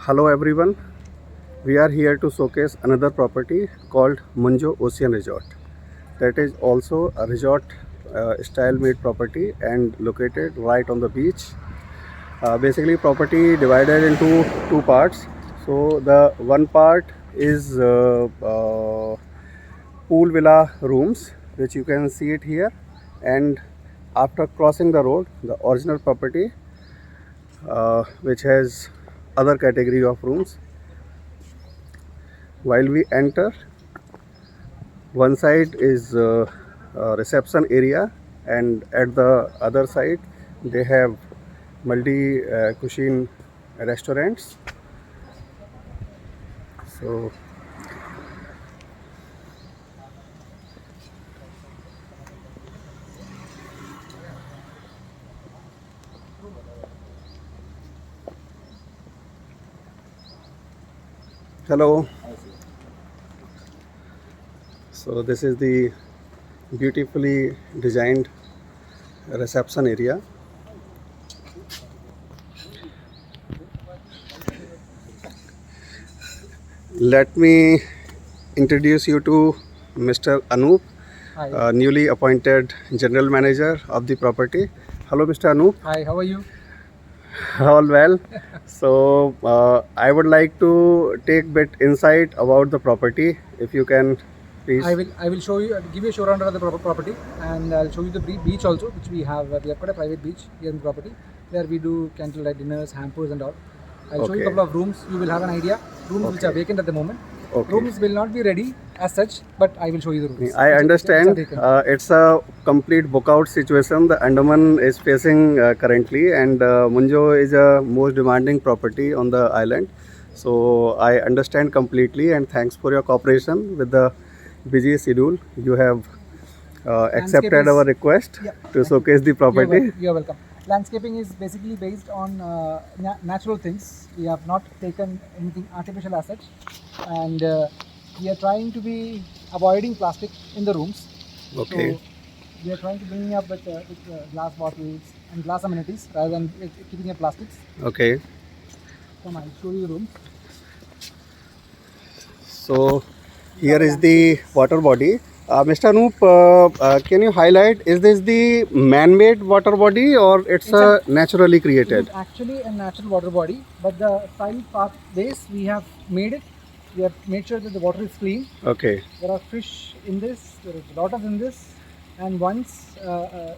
Hello everyone, we are here to showcase another property called Munjo Ocean Resort. That is also a resort style made property and located right on the beach. Basically property divided into two parts. So the one part is pool villa rooms, which you can see it here, and after crossing the road the original property which has other category of rooms. While we enter, one side is reception area, and at the other side they have multi cuisine restaurants. So hello. So this is the beautifully designed reception area. Let me introduce you to Mr. Anup, Hi. newly appointed general manager of the property. Hello, Mr. Anup. Hi, how are you? All well. So I would like to take bit insight about the property. If you can, please. I will show you, give you a show around of the property, and I'll show you the beach also, which we have. We have got a private beach here in the property where we do candlelight dinners, hampers, and all. I'll show you a Okay. couple of rooms. You will have an idea. Rooms which are Okay. vacant at the moment. Okay. Rooms will not be ready as such, but I will show you the rooms. I understand vacant. it's a complete book out situation the Andaman is facing currently, and Munjo is a most demanding property on the island. So I understand completely, and thanks for your cooperation with the busy schedule. You have accepted is- our request Yeah, to thank you. showcase the property. You're welcome. Landscaping is basically based on natural things. We have not taken anything artificial as such, and we are trying to be avoiding plastic in the rooms. Okay. So we are trying to bring up with glass bottles and glass amenities rather than keeping it plastics. Okay. Come, I'll show you the rooms. So here is the water body. Mr. Anup, can you highlight, is this the man-made water body or it's naturally It created? is actually a natural water body, but the side part base we have made it. We have made sure that the water is clean. Okay. There are fish in this, there is water in this, and once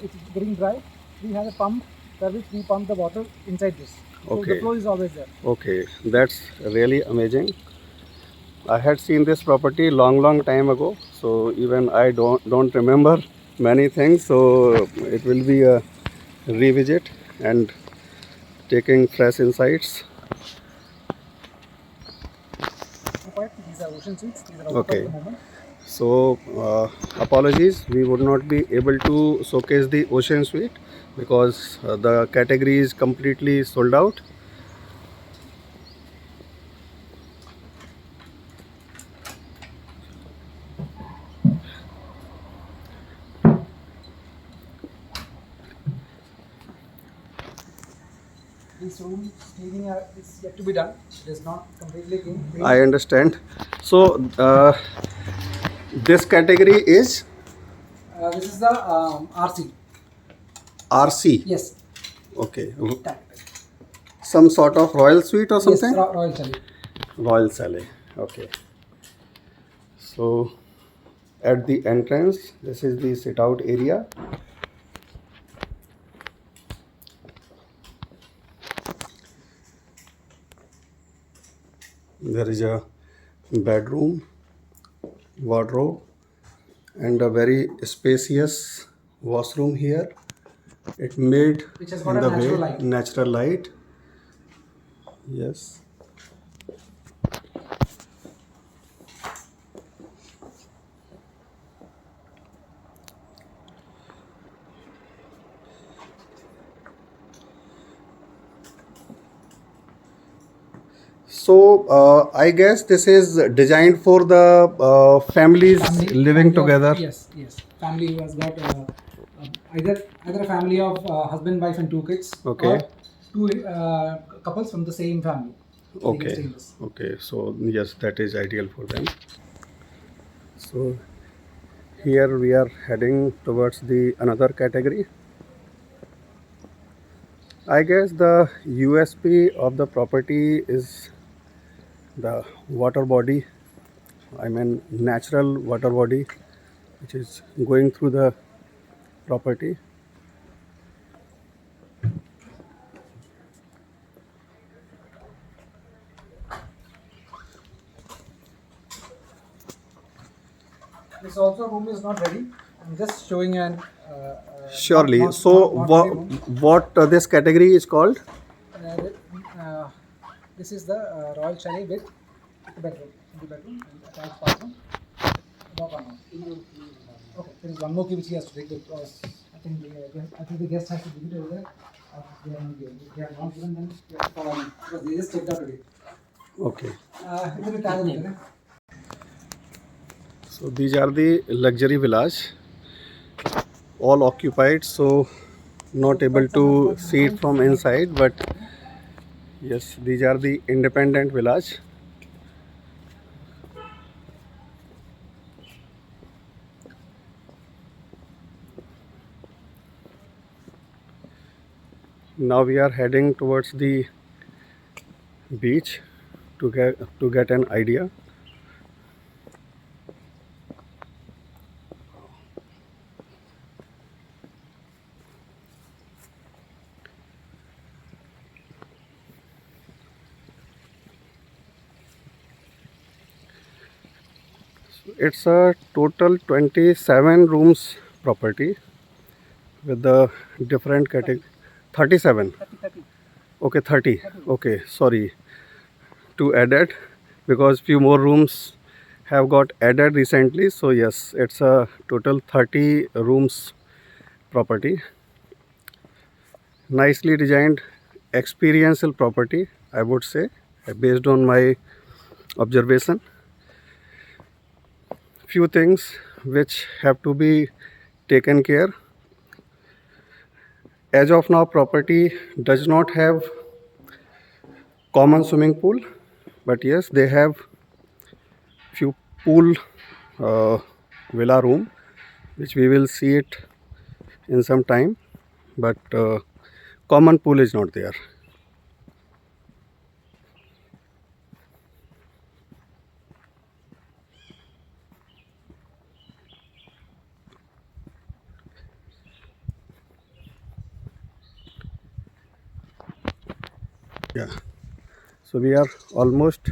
it's getting dry, we have a pump for which we pump the water inside this. So Okay. the flow is always there. Okay, that's really amazing. I had seen this property long time ago, so even I don't remember many things. So it will be a revisit and taking fresh insights. These are ocean suites. These are occupied Okay. at the moment. So apologies, we would not be able to showcase the ocean suite because the category is completely sold out. This room cleaning is yet to be done. It is not completely clean. I understand. So this category is This is the RC. RC. Yes. Okay. That. Some sort of royal suite or something? Yes, Royal Chalet. Royal Chalet. Okay. So at the entrance, this is the sit out area. There is a bedroom, wardrobe, and a very spacious washroom here. It made Which has in got a the natural way light. natural light. Yes. So I guess this is designed for the families living family together. Yes, yes. Family who has got either a family of husband, wife, and two kids, Okay. or two couples from the same family. They can Okay. stay in this. Okay. So yes, that is ideal for them. So here we are heading towards the another category. I guess the USP of the property is the water body. I mean natural water body which is going through the property. This also room is not ready. I'm just showing an. Surely. Not So ready room. what this category is called? Uh, this is the Royal Chalet with the bedroom. The bedroom and attached bathroom. Not one more. Okay, there is one more key which he has to take because I think the guest has to give it over there. They are not given. If they are not given, then we have to follow them because they just checked out today. Okay. It's a Italian. So these are the luxury villas, all occupied. So not able to see it from inside, but yes, these are the independent villas. Now we are heading towards the beach to get an idea. It's a total 27 rooms property with the different category. 37. 30. Okay, 30. Okay, sorry to added because few more rooms have got added recently. So yes, it's a total 30 rooms property. Nicely designed, experiential property, I would say, based on my observation. Few things which have to be taken care. As of now, property does not have common swimming pool, but yes, they have few pool uh, villa room, which we will see it in some time, but common pool is not there. Yeah, so we are almost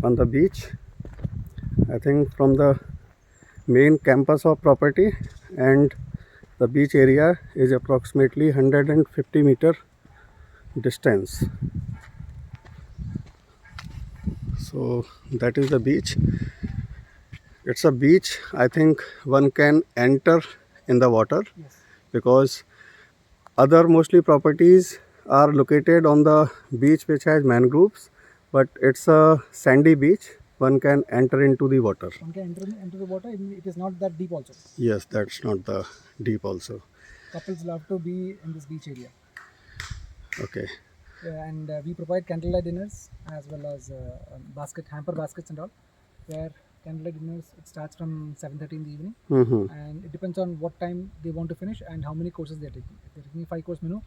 on the beach. I think from the main campus of property and the beach area is approximately 150-meter distance. So that is the beach. It's a beach, I think one can enter in the water Yes. because other mostly properties are located on the beach which has mangroves, but it's a sandy beach. One can enter into the water. One can enter the water. It is not that deep also. Yes, that's not the deep also. Couples love to be in this beach area. Okay. And we provide candlelight dinners as well as hamper baskets and all. Where candlelight dinners it starts from 7:30 in the evening, and it depends on what time they want to finish and how many courses they're taking. If they're taking a 5-course menu,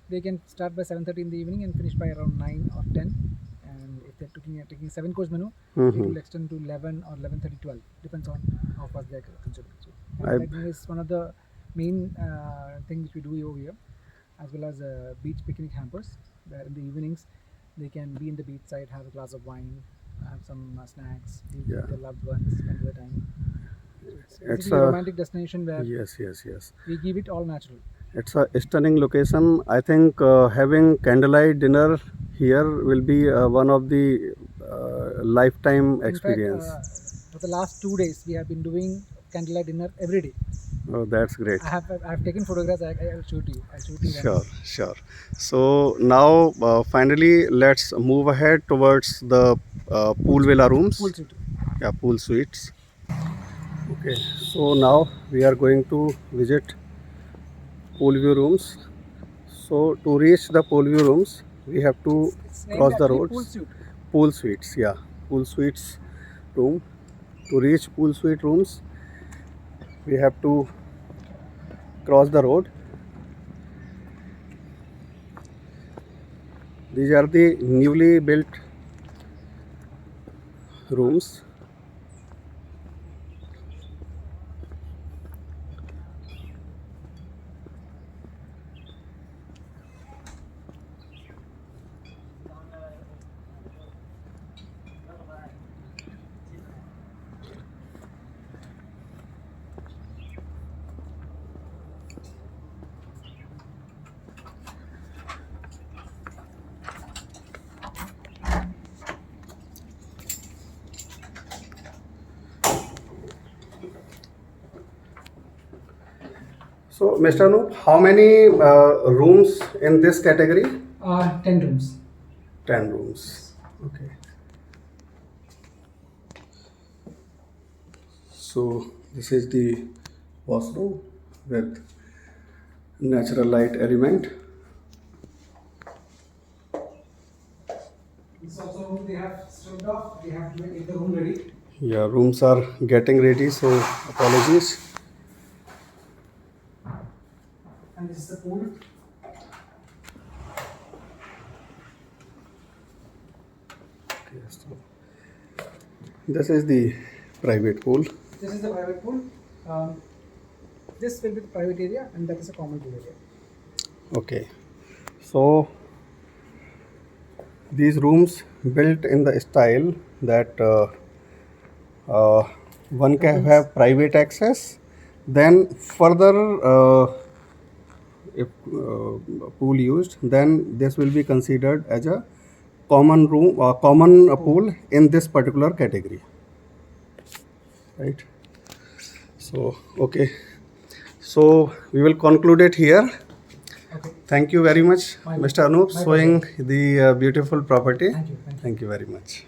they can start by 7:30 in the evening and finish by around 9 or 10. And if they're taking a 7-course menu, it will extend to 11 or 11:30, 12. Depends on how fast they're consuming. So candlelight dinner is one of the main thing which we do over here, as well as beach picnic hampers, where in the evenings they can be in the beach side, have a glass of wine, have some snacks, be with their loved ones, spend their time. It's basically a romantic destination where yes. we give it all natural. It's a stunning location. I think having candlelight dinner here will be one of the lifetime experience. In fact, for the last 2 days, we have been doing candlelight dinner every day. Oh, that's great. I have taken photographs. I'll show to you. I'll show to you. Sure. So now finally let's move ahead towards the pool villa rooms. Pool suite. Yeah, pool suites. Okay, so now we are going to visit pool view rooms. So to reach the pool view rooms, we have to It's named cross the actually roads. Pool suite. Pool suites, yeah, pool suites room. To reach pool suite rooms, we have to cross the road. These are the newly built rooms. So, Mr. Anup, how many rooms in this category? 10 rooms. 10 rooms. Okay. So, this is the washroom with natural light element. This also room they have stripped off. They have to make the room ready. Yeah, rooms are getting ready, so apologies. And this is the pool. Yes, so this is the private pool. This is the private pool. This will be the private area, and that is a common pool area. Okay, so these rooms built in the style that one can have private access, then further if pool used, then this will be considered as a common room or common pool in this particular category, right? So okay, so we will conclude it here. Okay. Thank you very much, My Mr. Anup, my showing the beautiful property. Thank you. Thank you. Thank you very much.